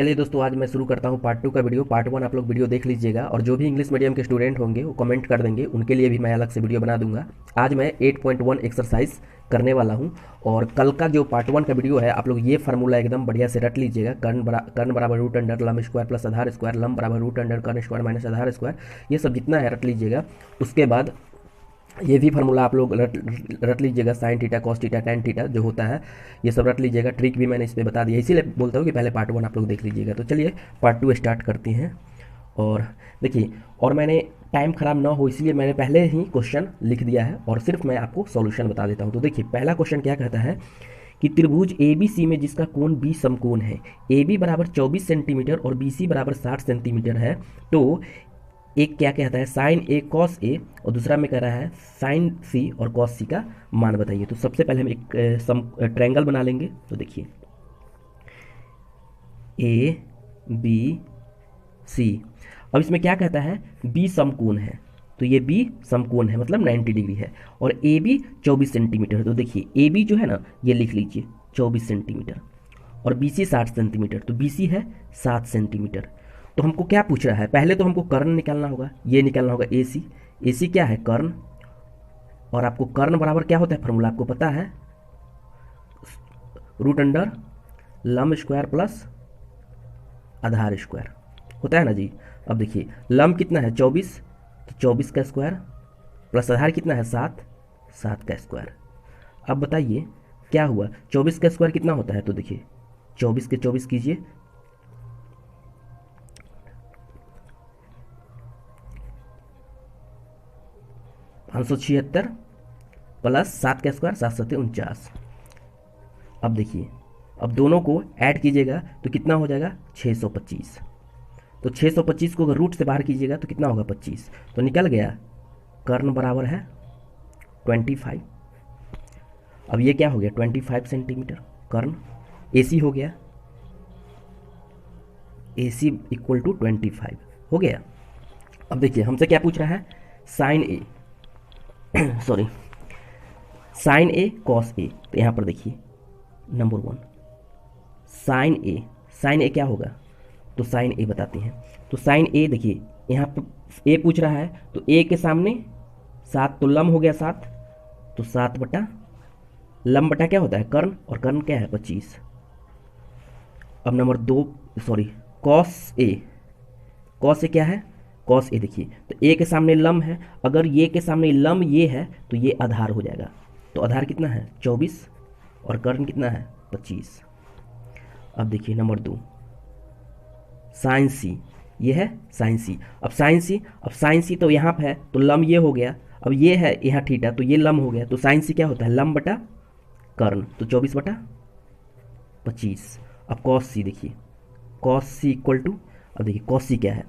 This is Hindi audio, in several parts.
चलिए दोस्तों, आज मैं शुरू करता हूँ पार्ट 2 का वीडियो। पार्ट 1 आप लोग वीडियो देख लीजिएगा, और जो भी इंग्लिश मीडियम के स्टूडेंट होंगे वो कमेंट कर देंगे, उनके लिए भी मैं अलग से वीडियो बना दूंगा। आज मैं 8.1 एक्सरसाइज करने वाला हूँ, और कल का जो पार्ट 1 का वीडियो है आप लोग ये फार्मूला एकदम बढ़िया से रट लीजिएगा। कर्ण बराबर रूट अंडर लम स्क्वायर प्लस आधार स्क्वायर, लम बराबर रूट अंडर कर्ण स्क्वायर माइनस आधार स्क्वायर, ये सब जितना है रट लीजिएगा। उसके बाद ये भी फार्मूला आप लोग रट लीजिएगा, sine theta cos theta tan theta जो होता है ये सब रट लीजिएगा। ट्रिक भी मैंने इस पर बता दिया, इसीलिए बोलता हूँ कि पहले पार्ट 1 आप लोग देख लीजिएगा। तो चलिए पार्ट 2 स्टार्ट करते हैं। और देखिए, और मैंने टाइम ख़राब ना हो इसलिए मैंने पहले ही क्वेश्चन लिख दिया है, और सिर्फ मैं आपको सॉल्यूशन बता देता हूँ। तो देखिए, पहला क्वेश्चन क्या कहता है कि त्रिभुज ए बी सी में जिसका कोण बी समकोण है, ए बी बराबर 24 सेंटीमीटर और बी सी बराबर 60 सेंटीमीटर है, तो एक क्या कहता है साइन ए कॉस ए, और दूसरा में कह रहा है साइन सी और कॉस सी का मान बताइए। तो सबसे पहले हम एक ट्रायंगल बना लेंगे। तो देखिए ए बी सी, अब इसमें क्या कहता है बी समकोण है, तो ये बी समकोण है मतलब 90 डिग्री है, और ए बी 24 सेंटीमीटर है। तो देखिए ए बी जो है ना ये लिख लीजिए 24 सेंटीमीटर, और बी सी 60 सेंटीमीटर, तो बी सी है 7 सेंटीमीटर। तो हमको क्या पूछ रहा है, पहले तो हमको कर्ण निकालना होगा, ये निकालना होगा ए सी। ए सी क्या है कर्ण, और आपको कर्ण बराबर क्या होता है फार्मूला आपको पता है, रूट अंडर लम स्क्वायर प्लस आधार स्क्वायर होता है ना जी। अब देखिए लम कितना है 24, तो 24 का स्क्वायर प्लस आधार कितना है 7, 7 का स्क्वायर। अब बताइए क्या हुआ, 24 का स्क्वायर कितना होता है, तो देखिए 24 के 24 कीजिए, 576 प्लस 7 का स्क्वायर 7 7 49। अब देखिए, अब दोनों को ऐड कीजिएगा तो कितना हो जाएगा 625। तो 625 को अगर रूट से बाहर कीजिएगा तो कितना होगा 25, तो निकल गया कर्ण बराबर है 25। अब ये क्या हो गया 25 सेंटीमीटर कर्ण। ए सी हो गया, ए सी इक्वल टू 25 हो गया। अब देखिए हमसे क्या पूछ रहा है sign A sorry sine A cos A, तो यहाँ पर देखिए नंबर 1 साइन ए क्या होगा, तो साइन ए बताते हैं। तो साइन ए देखिए यहाँ पर ए पूछ रहा है, तो ए के सामने 7, तो लम हो गया 7, तो 7 बटा लम बटा क्या होता है कर्ण, और कर्ण क्या है 25। अब नंबर 2 सॉरी कॉस ए क्या है, कॉस ए देखिए, तो ए के सामने लम है, अगर ये के सामने लम ये है तो ये आधार हो जाएगा, तो आधार कितना है 24 और कर्ण कितना है 25। अब देखिए नंबर 2 साइन सी, ये है साइन सी। अब साइन सी तो यहाँ पे है, तो लम ये हो गया, अब ये है यहाँ थीटा, तो ये लम हो गया, तो साइन सी क्या होता है लम बटा कर्ण, तो 24 बटा 25। अब कॉस सी देखिए, कॉस सी इक्वल टू, अब देखिए कॉस सी क्या है,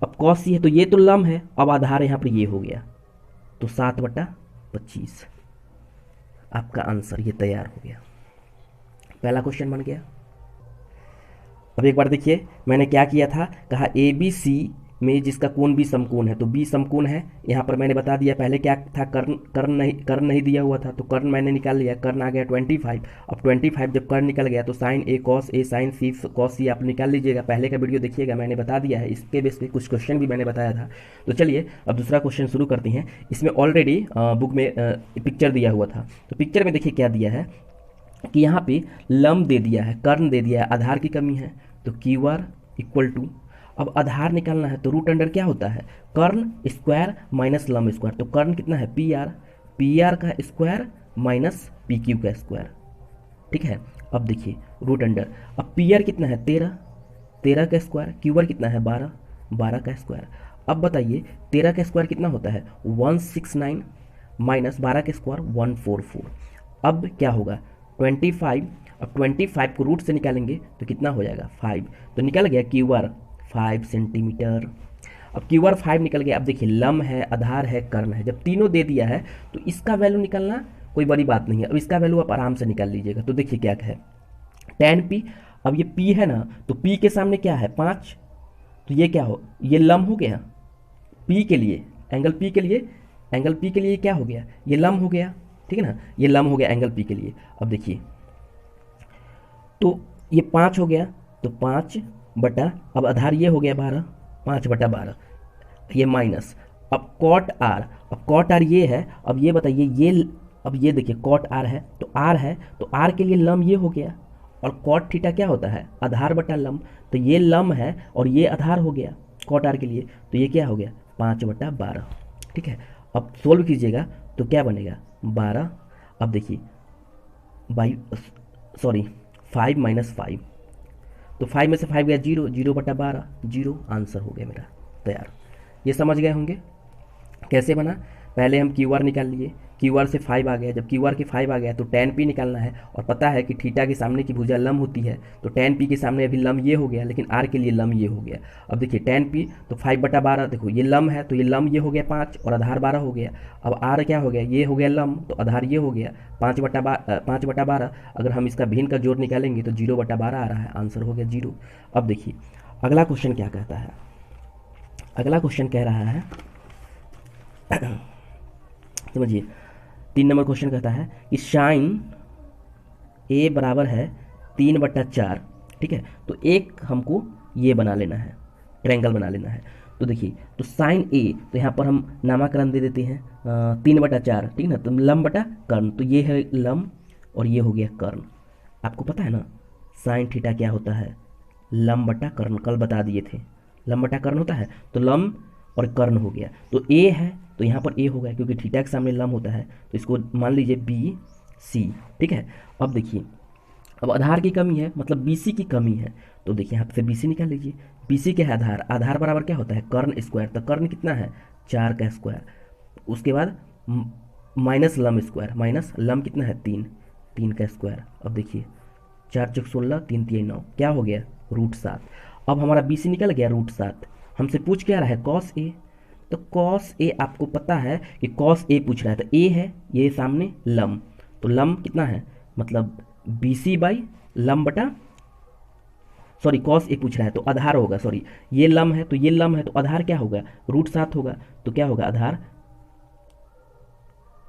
अब कॉस सी है तो ये तो लम है, अब आधार यहाँ पर ये हो गया, तो 7 बटा 25। आपका आंसर ये तैयार हो गया, पहला क्वेश्चन बन गया। अब एक बार देखिए मैंने क्या किया था, कहा ए बी सी में जिसका कोण बी समकोण है, तो बी समकोण है, यहाँ पर मैंने बता दिया पहले क्या था कर्ण नहीं दिया हुआ था, तो कर्ण मैंने निकाल लिया, कर्ण आ गया 25। अब 25 जब कर्ण निकल गया तो sign A cos A sign C cos सी आप निकाल लीजिएगा। पहले का वीडियो देखिएगा मैंने बता दिया है, इसके बेस पे कुछ क्वेश्चन भी मैंने बताया था। तो चलिए अब दूसरा क्वेश्चन शुरू करते हैं। इसमें ऑलरेडी बुक में पिक्चर दिया हुआ था, तो पिक्चर में देखिए क्या दिया है कि यहाँ पे लम दे दिया है, कर्ण दे दिया है, आधार की कमी है, तो क्यू आर इक्वल टू, अब आधार निकालना है तो रूट अंडर क्या होता है कर्ण स्क्वायर माइनस लम स्क्वायर, तो कर्ण कितना है पी आर का स्क्वायर माइनस पी क्यू का स्क्वायर, ठीक है। अब देखिए रूट अंडर, अब पी आर कितना है 13 का स्क्वायर, क्यू आर कितना है 12 का स्क्वायर। अब बताइए 13 का स्क्वायर कितना होता है 169 माइनस 12 का स्क्वायर 144। अब क्या होगा 25, अब 25 को रूट से निकालेंगे तो कितना हो जाएगा 5, तो निकल गया क्यू आर 5 सेंटीमीटर। अब क्यू आर 5 निकल गया। अब देखिए लम है, आधार है, कर्ण है, जब तीनों दे दिया है तो इसका वैल्यू निकालना कोई बड़ी बात नहीं है। अब इसका वैल्यू आप आराम से निकाल लीजिएगा। तो देखिए क्या है tan पी, अब ये पी है ना, तो पी के सामने क्या है 5, तो ये क्या हो, ये लम हो गया पी के लिए, एंगल पी के लिए क्या हो गया, ये लम हो गया, ठीक है ना, ये लम हो गया एंगल पी के लिए। अब देखिए तो ये 5 हो गया, तो 5 बटा, अब आधार ये हो गया 12, 5/12, ये माइनस, अब कॉट आर, अब कॉट आर ये है, अब ये बताइए ये, अब ये देखिए कॉट आर है तो आर है, तो आर के लिए लम ये हो गया, और कॉट थीटा क्या होता है, आधार बटा लम, तो ये लम है और ये आधार हो गया कॉट आर के लिए, तो ये क्या हो गया 5/12। ठीक है, अब सोल्व कीजिएगा तो क्या बनेगा 12, अब देखिए बाई, सॉरी 5 - 5, तो 5 में से 5 गया 0, 0/12, 0 आंसर हो गया मेरा तैयार। ये समझ गए होंगे कैसे बना। पहले हम क्यू आर निकाल लिए, क्यू आर से 5 आ गया, जब क्यू आर के 5 आ गया तो tan p निकालना है, और पता है कि थीटा के सामने की भुजा लम होती है, तो tan p के सामने अभी लम ये हो गया, लेकिन r के लिए लम ये हो गया। अब देखिए tan p तो 5/12, देखो ये लम है तो ये लम ये हो गया 5 और आधार 12 हो गया। अब r क्या हो गया, ये हो गया लम तो आधार ये हो गया 5/12। अगर हम इसका भिन्न का जोड़ निकालेंगे तो 0/12 आ रहा है, आंसर हो गया 0। अब देखिए अगला क्वेश्चन क्या कहता है, अगला क्वेश्चन कह रहा है समझिए 3 नंबर क्वेश्चन कहता है कि साइन ए बराबर है 3/4। ठीक है, तो एक हमको ये बना लेना है, ट्रायंगल बना लेना है। तो देखिए, तो साइन ए, तो यहाँ पर हम नामकरण दे देते हैं 3/4, ठीक ना, तो लम बटा कर्ण, तो ये है लम और ये हो गया कर्ण। आपको पता है ना साइन थीटा क्या होता है, लम बटा कर्ण, कल बता दिए थे, लम बटा कर्ण होता है, तो लम और कर्ण हो गया, तो ए है तो यहाँ पर ए हो गया क्योंकि थीटा के सामने लम होता है, तो इसको मान लीजिए बी सी। ठीक है, अब देखिए अब आधार की कमी है, मतलब बी सी की कमी है, तो देखिए यहाँ से बी सी निकाल लीजिए। बी सी क्या है, आधार, आधार बराबर क्या होता है कर्ण स्क्वायर, तो कर्ण कितना है 4 का स्क्वायर, उसके बाद minus lump square, minus lump कितना है 3, 3 का स्क्वायर। अब देखिए 4 चौक 16, 3 3 9, क्या हो गया √7। अब हमारा बी सी निकल गया √7। हमसे पूछ क्या रहा है कॉस ए, तो कॉस ए आपको पता है कि कॉस ए पूछ रहा है, तो ए है ये सामने लम, तो लम कितना है, मतलब बी सी बाई लम बटा, सॉरी कॉस ए पूछ रहा है तो आधार होगा, सॉरी ये लम है तो ये लम है तो आधार क्या होगा √7 होगा, तो क्या होगा आधार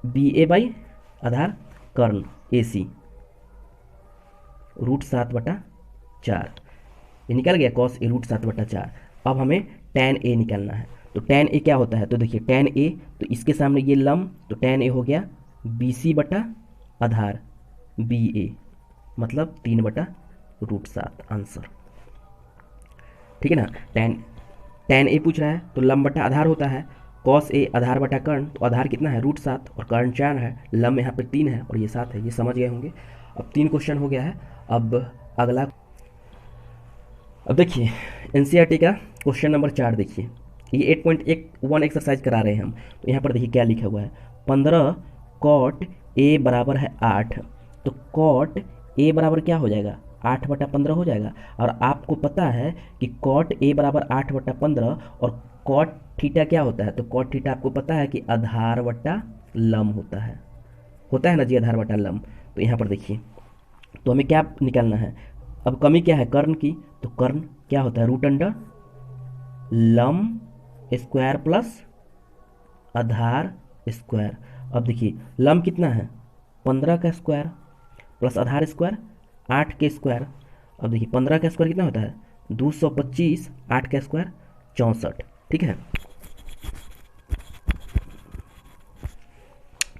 बी ए बाई आधार कर्ण ए सी √7/4, ये निकल गया कॉस ए √7/4। अब हमें tan ए निकालना है, तो tan ए क्या होता है, तो देखिए tan ए, तो इसके सामने ये लम, तो tan ए हो गया बी सी बटा आधार बी ए, मतलब 3/√7 आंसर। ठीक है ना, tan ए पूछ रहा है तो लम बटा आधार होता है, कॉस ए आधार बटा कर्ण, तो आधार कितना है √7 और कर्ण 4 है, लम यहाँ पे 3 है और ये 7 है, ये समझ गए होंगे। अब 3 क्वेश्चन हो गया है। अब अगला, अब देखिए एनसीईआरटी का क्वेश्चन नंबर 4 देखिए, ये 8.1 एक्सरसाइज करा रहे हैं हम, तो यहाँ पर देखिए क्या लिखा हुआ है, 15 कॉट ए बराबर है 8, तो कॉट ए बराबर क्या हो जाएगा 8/15 हो जाएगा, और आपको पता है कि कॉट ए बराबर 8/15 और कॉट थीटा क्या होता है, तो कॉट थीटा आपको पता है कि आधार बटा लम होता है ना जी, आधार बटा लम। तो यहाँ पर देखिए, तो हमें क्या निकालना है, अब कमी क्या है कर्ण की, तो कर्ण क्या होता है √अंडर लम स्क्वायर प्लस आधार स्क्वायर। अब देखिए लम कितना है 15 का स्क्वायर प्लस आधार स्क्वायर 8 के स्क्वायर। अब देखिए 15 का स्क्वायर कितना होता है 225, 8 का स्क्वायर 64। ठीक है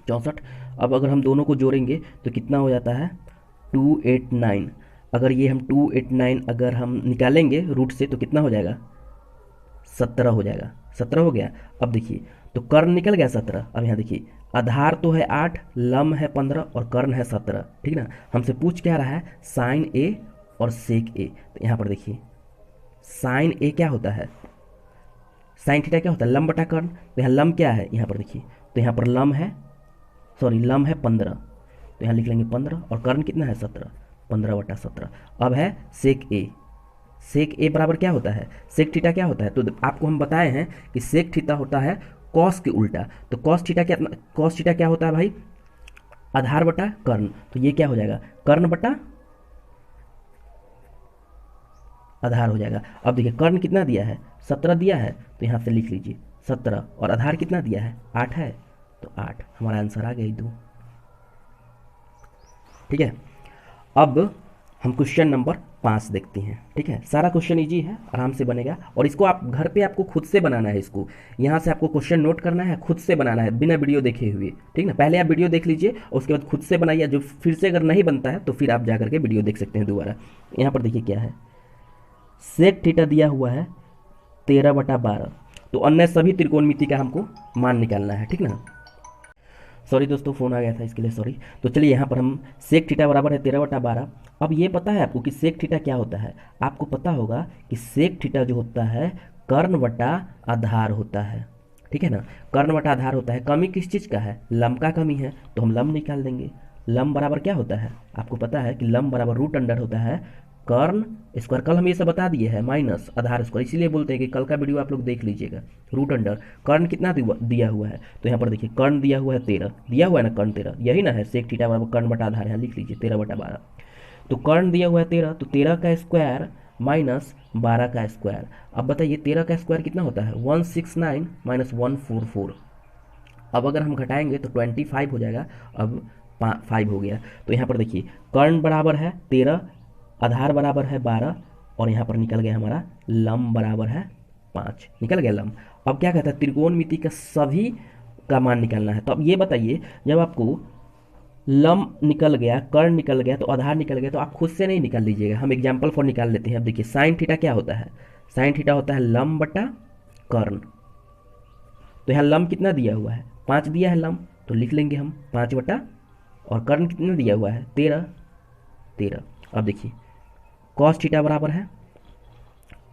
64। अब अगर हम दोनों को जोड़ेंगे तो कितना हो जाता है 289। अगर ये हम 289 अगर हम निकालेंगे रूट से तो कितना हो जाएगा 17 हो जाएगा, 17 हो गया। अब देखिए तो कर्ण निकल गया 17। अब यहाँ देखिए आधार तो है 8, लम है 15 और कर्ण है 17। ठीक ना, हमसे पूछ क्या रहा है साइन ए और सेक ए। तो यहाँ पर देखिए साइन ए क्या होता है, साइन थीटा क्या होता है लम बटा कर्ण। तो यहाँ लम क्या है यहाँ पर देखिए, तो यहाँ पर लम है, सॉरी लम है 15, तो यहाँ लिख लेंगे 15 और कर्ण कितना है 17, 15/17। अब है सेक ए, सेक ए बराबर क्या होता है सेक थीटा क्या होता है, तो आपको हम बताए हैं कि सेक थीटा होता है कॉस के उल्टा। तो कॉस थीटा क्या होता है भाई आधार बटा कर्ण, तो ये क्या हो जाएगा कर्ण बटा आधार हो जाएगा। अब देखिए कर्ण कितना दिया है 17 दिया है, तो यहाँ से लिख लीजिए 17 और आधार कितना दिया है 8 है, तो 8 हमारा आंसर आ गया 2। ठीक है, अब हम क्वेश्चन नंबर 5 देखते हैं। ठीक है, सारा क्वेश्चन इजी है, आराम से बनेगा। और इसको आप घर पे आपको खुद से बनाना है, इसको यहाँ से आपको क्वेश्चन नोट करना है, खुद से बनाना है बिना वीडियो देखे हुए। ठीक ना, पहले आप वीडियो देख लीजिए और उसके बाद खुद से बनाइए। जो फिर से अगर नहीं बनता है तो फिर आप जा करके वीडियो देख सकते हैं दोबारा। यहाँ पर देखिए क्या है, सेक थीटा दिया हुआ है 13/12। तो अन्य सभी त्रिकोणमिति का हमको मान निकालना है। ठीक ना, सॉरी दोस्तों, फ़ोन आ गया था इसके लिए सॉरी। तो चलिए यहाँ पर हम सेक थीटा बराबर है 13/12। अब ये पता है आपको कि सेक थीटा क्या होता है? आपको पता होगा कि सेक थीटा जो होता है कर्ण बटा आधार होता है। ठीक है ना, कर्ण बटा आधार होता है। कमी किस चीज़ का है? लंब का कमी है, तो हम लंब निकाल देंगे। लंब बराबर क्या होता है? आपको पता है कि लंब बराबर रूट अंडर होता है कर्ण स्क्वायर। कल हम ये सब बता दिए हैं, माइनस आधार स्क्वायर। इसीलिए बोलते हैं कि कल का वीडियो आप लोग देख लीजिएगा। रूट अंडर कर्ण कितना दिया हुआ है? तो यहाँ पर देखिए कर्ण दिया हुआ है 13, दिया हुआ है ना कर्ण 13, यही ना है सेक थीटा बराबर कर्ण बटा आधार। यहाँ लिख लीजिए 13/12। तो कर्ण दिया हुआ है 13, तो 13 का स्क्वायर माइनस 12 का स्क्वायर। अब बताइए 13 का स्क्वायर कितना होता है? 169 माइनस 144। अब अगर हम घटाएंगे तो 25 हो जाएगा। अब 5 हो गया। तो यहाँ पर देखिए कर्ण बराबर है 13, आधार बराबर है 12, और यहाँ पर निकल गया हमारा लंब बराबर है 5। निकल गया लंब। अब क्या कहता है? त्रिकोणमिति का सभी का मान निकालना है। तो अब ये बताइए, जब आपको लंब निकल गया, कर्ण निकल गया, तो आधार निकल गया, तो आप खुद से नहीं निकाल लीजिएगा, हम एग्जाम्पल फॉर निकाल लेते हैं। अब देखिए साइन थीटा क्या होता है? साइन थीटा होता है लंब बटा कर्ण। तो यहाँ लंब कितना दिया हुआ है? 5 दिया है लंब, तो लिख लेंगे हम 5 बटा, और कर्ण कितना दिया हुआ है? 13। अब देखिए कॉस थीटा बराबर है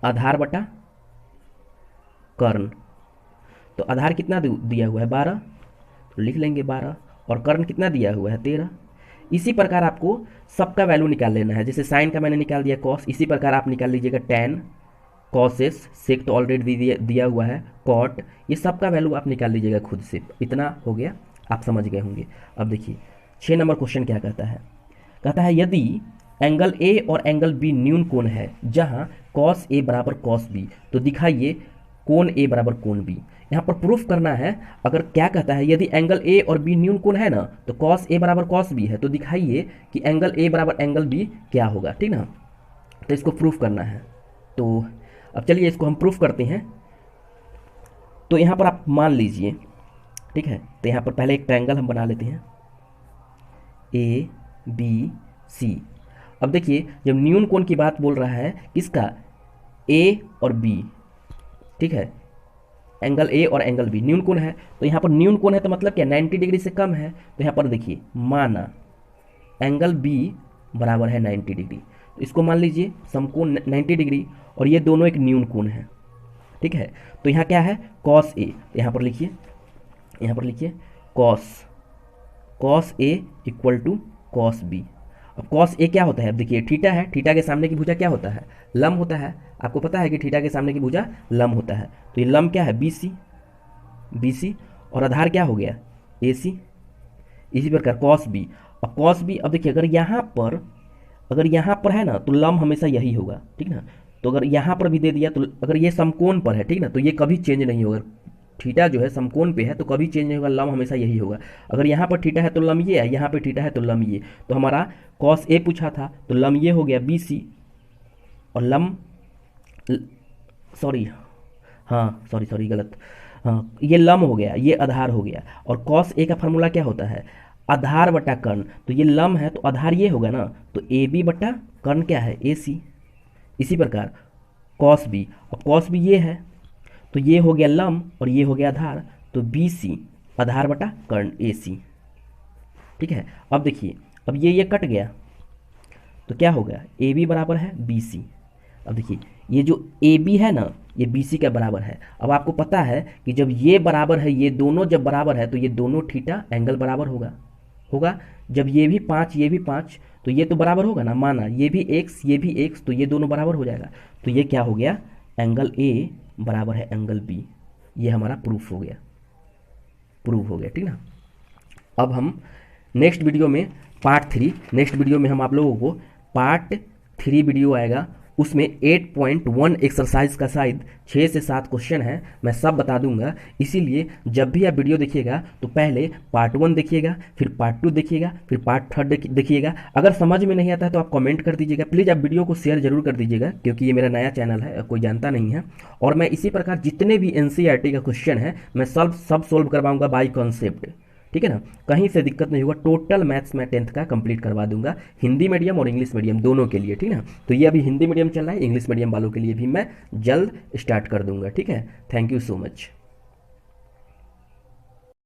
आधार बटा कर्ण। तो आधार कितना दिया हुआ है? 12, तो लिख लेंगे 12, और कर्ण कितना दिया हुआ है? 13। इसी प्रकार आपको सबका वैल्यू निकाल लेना है। जैसे साइन का मैंने निकाल दिया कॉस, इसी प्रकार आप निकाल लीजिएगा टैन, कॉसेस, सेक तो ऑलरेडी दिया हुआ है, कॉट, ये सबका वैल्यू आप निकाल लीजिएगा खुद से। इतना हो गया, आप समझ गए होंगे। अब देखिए 6 नंबर क्वेश्चन क्या कहता है? कहता है यदि एंगल ए और एंगल बी न्यून कोण है जहां कॉस ए बराबर कॉस बी, तो दिखाइए कोण ए बराबर कोण बी। यहाँ पर प्रूफ करना है। अगर क्या कहता है, यदि एंगल ए और बी न्यून कोण है ना, तो कॉस ए बराबर कॉस बी है, तो दिखाइए कि एंगल ए बराबर एंगल बी क्या होगा। ठीक ना, तो इसको प्रूफ करना है। तो अब चलिए इसको हम प्रूफ करते हैं। तो यहाँ पर आप मान लीजिए, ठीक है, तो यहाँ पर पहले एक ट्रायंगल हम बना लेते हैं ए बी सी। अब देखिए जब न्यून कोण की बात बोल रहा है, किसका? ए और बी। ठीक है, एंगल ए और एंगल बी न्यून कोण है। तो यहाँ पर न्यून कोण है तो मतलब क्या? 90 डिग्री से कम है। तो यहाँ पर देखिए माना एंगल बी बराबर है 90 डिग्री, तो इसको मान लीजिए समकोण 90 डिग्री, और ये दोनों एक न्यून कोण है। ठीक है, तो यहाँ क्या है? Cos A. यहाँ पर लिखिए, यहाँ पर लिखिए cos A equal to cos B. अब कॉस ए क्या होता है? अब देखिए थीटा है, थीटा के सामने की भुजा क्या होता है? लंब होता है। आपको पता है कि थीटा के सामने की भुजा लंब होता है। तो ये लंब क्या है? BC, और आधार क्या हो गया? AC। इसी प्रकार कॉस बी। अब कॉस बी, अब देखिए अगर यहाँ पर है ना, तो लंब हमेशा यही होगा। ठीक ना, तो अगर यहाँ पर भी दे दिया, तो अगर ये समकोण पर है, ठीक ना, तो ये कभी चेंज नहीं होगा। थीटा जो है समकोण पे है तो कभी चेंज नहीं होगा, लंब हमेशा यही होगा। अगर यहाँ पर थीटा है तो लंब ये है, यहाँ पे थीटा है तो लंब ये। तो हमारा कॉस ए पूछा था, तो लंब ये हो गया BC, और लंब सॉरी गलत, हाँ ये लंब हो गया, ये आधार हो गया। और कॉस ए का फार्मूला क्या होता है? आधार बटा कर्ण। तो ये लंब है तो आधार ये होगा ना, तो AB बटा कर्ण क्या है? AC। इसी प्रकार कॉस बी, अब कॉस बी ये है, तो ये हो गया लंब और ये हो गया आधार, तो BC आधार बटा कर्ण AC। ठीक है, अब देखिए अब ये कट गया, तो क्या होगा? AB बराबर है BC। अब देखिए ये जो AB है ना, ये BC के बराबर है। अब आपको पता है कि जब ये बराबर है, ये दोनों जब बराबर है, तो ये दोनों थीटा एंगल बराबर होगा। जब ये भी 5 ये भी 5, तो ये तो बराबर होगा ना। माना ये भी x ये भी x, तो ये दोनों बराबर हो जाएगा। तो ये क्या हो गया? एंगल A बराबर है एंगल B। ये हमारा प्रूफ हो गया, ठीक ना। अब हम नेक्स्ट वीडियो में पार्ट 3, नेक्स्ट वीडियो में हम आप लोगों को पार्ट 3 वीडियो आएगा, उसमें 8.1 एक्सरसाइज का शायद 6 से 7 क्वेश्चन है, मैं सब बता दूंगा। इसीलिए जब भी आप वीडियो देखिएगा तो पहले पार्ट 1 देखिएगा, फिर पार्ट 2 देखिएगा, फिर पार्ट 3 देखिएगा। अगर समझ में नहीं आता है तो आप कमेंट कर दीजिएगा। प्लीज़ आप वीडियो को शेयर जरूर कर दीजिएगा, क्योंकि ये मेरा नया चैनल है, कोई जानता नहीं है। और मैं इसी प्रकार जितने भी एनसीईआरटी का क्वेश्चन है मैं सब सोल्व करवाऊंगा बाई कॉन्सेप्ट, ठीक है ना। कहीं से दिक्कत नहीं होगा, टोटल मैथ्स मैं 10th का कंप्लीट करवा दूंगा, हिंदी मीडियम और इंग्लिश मीडियम दोनों के लिए, ठीक है ना। तो ये अभी हिंदी मीडियम चल रहा है, इंग्लिश मीडियम वालों के लिए भी मैं जल्द स्टार्ट कर दूंगा, ठीक है। Thank you so much.